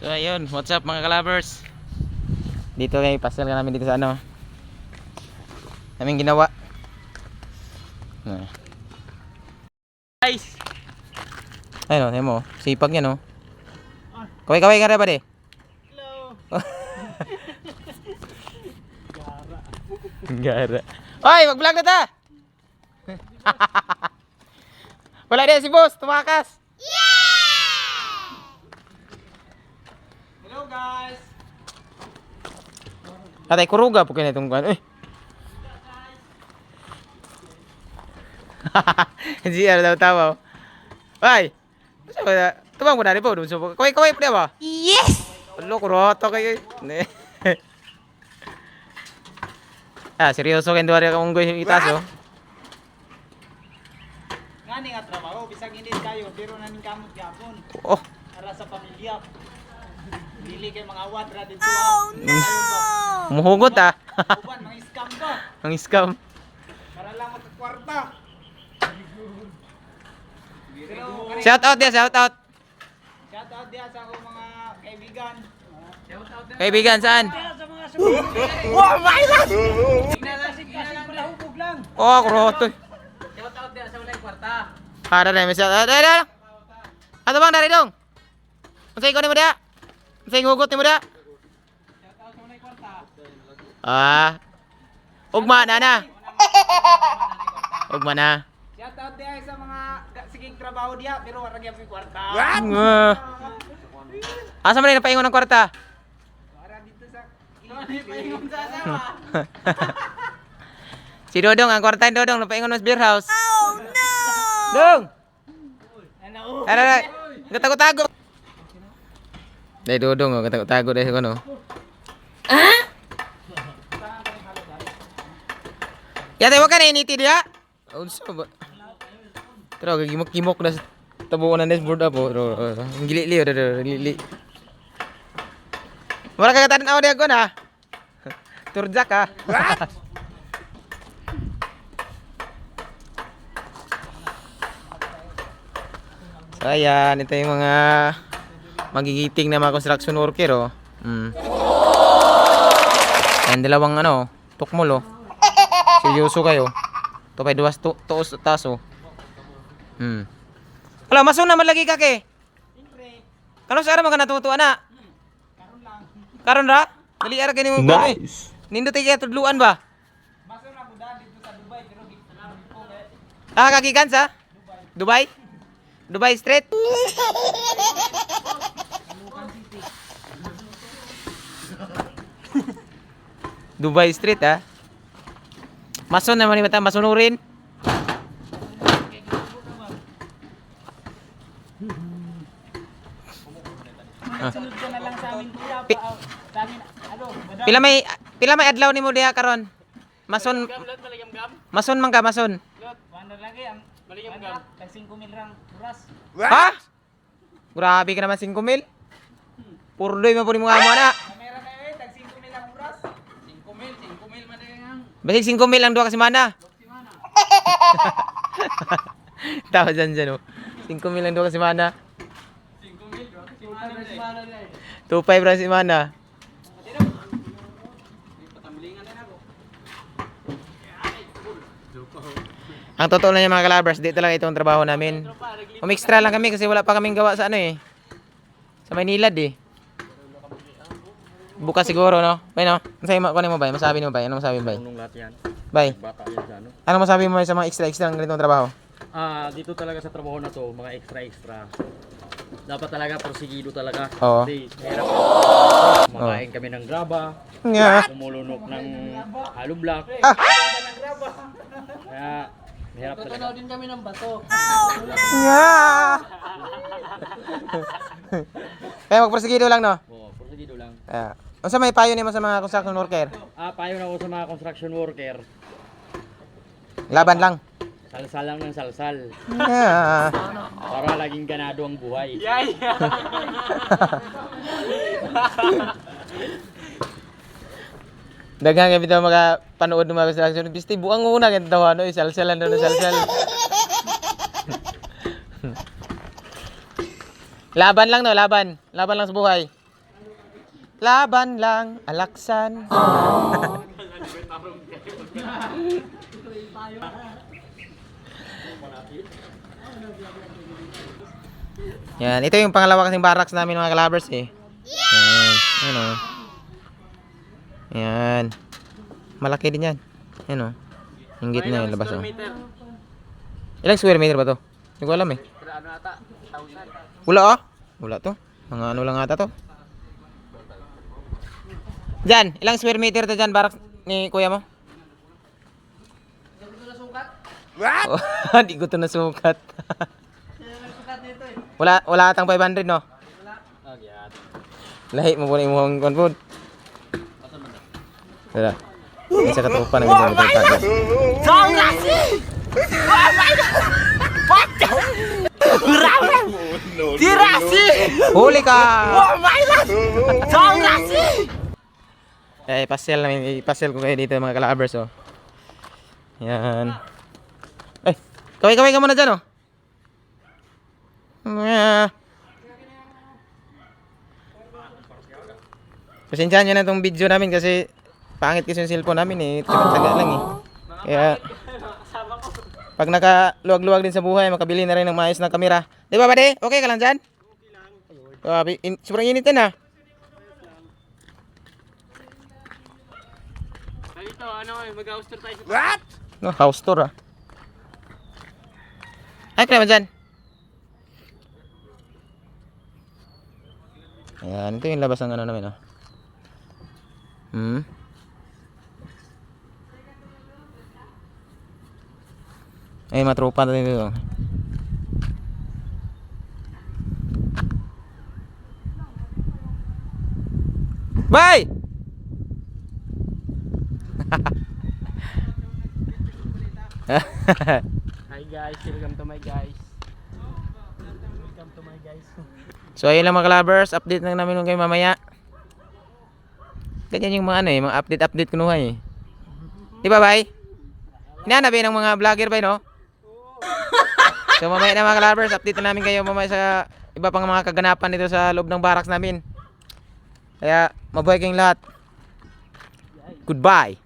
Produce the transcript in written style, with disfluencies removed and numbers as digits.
So ayun, what's up mga kalabers? Dito kayo, pasal ka namin dito sa ano naming ginawa. Guys! Ayun o, ayun mo, sipag yan o. Kaway-kaway ka rin ba di? Hello! Gara. Oy, mag-vlog na ta! Wala din si boss, tumakas! Hello guys! Atay, kuruga po kayo na itong kuhan. Uy! GR daw tawa. Ay! Tumang mo na rin po. Kaway-kaway po na ba? Yes!Alo, kuroto kayo. Seryoso kayo doon kung gusto itas oh. Nga nga trabaho, bisag hindi kayo, pero naning kamot yapon. Oh! Para sa pamilya. Dili kay mga awat ra dito. Oh no! Muhugot ah. Uban, mga scam ba? Ang scam. Para lang magkakwarta. Pero, Shout out dia, shout out. shout out diya sa akong mga kaibigan. Shout out diya Kaibigan saan? sa mga sumunod. Wow, my God! Ginalasin pala hubog lang. Oh, kuroto. Shout out diya sa walay kwarta. Ada na may shout out. Ada. Ato bang dari dong? Unsay ko ni mo dia? Unsay hugot ni mo dia? Shout out sa walay kwarta. Ugma na na. Ugma na. Shout out diya sa mga sigig trabaho diya, pero wala gyud may kwarta. Asa man na paingon ng kwarta? Para dito sa paingon sa asawa. Si Dodong, ang kwarta ni Dodong napaingon sa beer house. Oh no! Dong. Ano? Ara, gatago-tago. Dai Dodong, gatago-tago dai kono. Ya tayo ka na initi dia. Unsa ba? Pero gimok-gimok na tabuan na board up. Ang gili-li, gili. Wala ka katanin ako dia ko na. Turjak ka. So ayan, ito yung mga magigiting na mga construction worker oh. Ayan, dalawang ano, tukmol oh. Seryoso kayo. Ito pa'y duwas tuos taso. Wala, masun naman lagi ka ke. Siyempre, Kano sa araw mga natutuan na? karon lang. Karon ra? Dali ara kini mo ba? Nindo tayo kaya tudluan ba? Maso na mudahan dito sa Dubai, pero dito ko kay Kagikan sa? Dubai? Dubai Street? Dubai Street ah. Mason naman ni mata masunurin. sunod ka na lang sa amin kuya, sa amin, ano, madam. Pila may adlaw nimo diha karon? Mason Mason man ka mason. Lot, wala lagi ang maligam gam. Tag 5,000 rang oras. Ha? Grabe ka naman 5,000. Purdoy mo po ni mga amo na. Kamera na tag 5,000 rang oras. 5,000 man ang Basig 5,000 lang duha ka semana. simana. Tawa dyan oh. 5,000 lang duha ka semana. 5,000 simana na. 2,500 ra semana. Patamlingan na ako. Ang totoo lang yung mga kalabers, dito lang itong trabaho namin. Umextra lang kami kasi wala pa kaming gawa sa ano eh. Sa Maynilad eh. Bukas siguro no. Bay no. Ano mo bay? Masabi mo bay? Ano masabi mo bay? Unong lahat yan. Bay. Bata yan sa ano. Ano masabi mo sa mga extra ng ganitong trabaho? Dito talaga sa trabaho na to, mga extra. Dapat talaga porsigido talaga. Oo. Kasi mahirap. Kumakain kami ng graba, Nga. umulunok ng hollow block. Kaya mahirap talaga. din kami ng bato. Nga. Kaya magprosigido lang no. Oo, porsigido lang. Unsa may payo nimo sa mga construction worker? Payo na ako sa mga construction worker. Laban lang. Salsal lang ng salsal. Nga. Para laging ganado ang buhay. Yay! Daghang kami daw mga panood ng mga construction. Bisti buang una kan daw ano, salsalan daw salsal. Laban lang no, laban. Laban lang sa buhay. laban lang, alaksan. Yan, ito yung pangalawa kasing barracks namin mga kalabers eh. Yan, ano. Yan. Malaki din yan. Yan o. Hinggit na yung labas o. Ilang square meter ba to? Hindi ko alam eh. Ano ata? 1,000. Wala ah. Wala to. Mga ano lang ata to. Diyan, ilang square meter to dyan barracks ni kuya mo? What? Oh, hindi ko to nasukat. Wala atang 500 no? Lahi mo po na imong konpod. Wala. Isa ka tropa ng ganyan magkakagod. Tirasi! Huli ka! Oh my God! Tirasi! Eh, pasel ko kayo dito mga kalabers oh. Yan. Eh, kaway ka muna dyan oh. Pasensyahan nyo na itong video namin kasi pangit kasi yung cellphone namin eh. Taga-taga lang eh. Kaya pag nakaluwag-luwag din sa buhay, makabili na rin ng maayos na kamera. Di ba buddy? Okay ka lang dyan? Okay lang. Sobrang init na. Dito, ano, mag-house tour tayo. What? No, house tour ah. Ay, kaya naman dyan. Ayan, ito yung labas ng ano namin oh. Ay, matropa na dito. Bye! Hi guys, welcome to my guys. Welcome to my guys. So ayun lang mga kalabers, update lang namin kayo mamaya. Ganyan yung mga ano eh, mga update kunuha eh. Di ba bay? Hinanabi ng mga vlogger bay no? So mamaya na mga kalabers, update na namin kayo mamaya sa iba pang mga kaganapan dito sa loob ng barracks namin. Kaya mabuhay kayong lahat. Goodbye.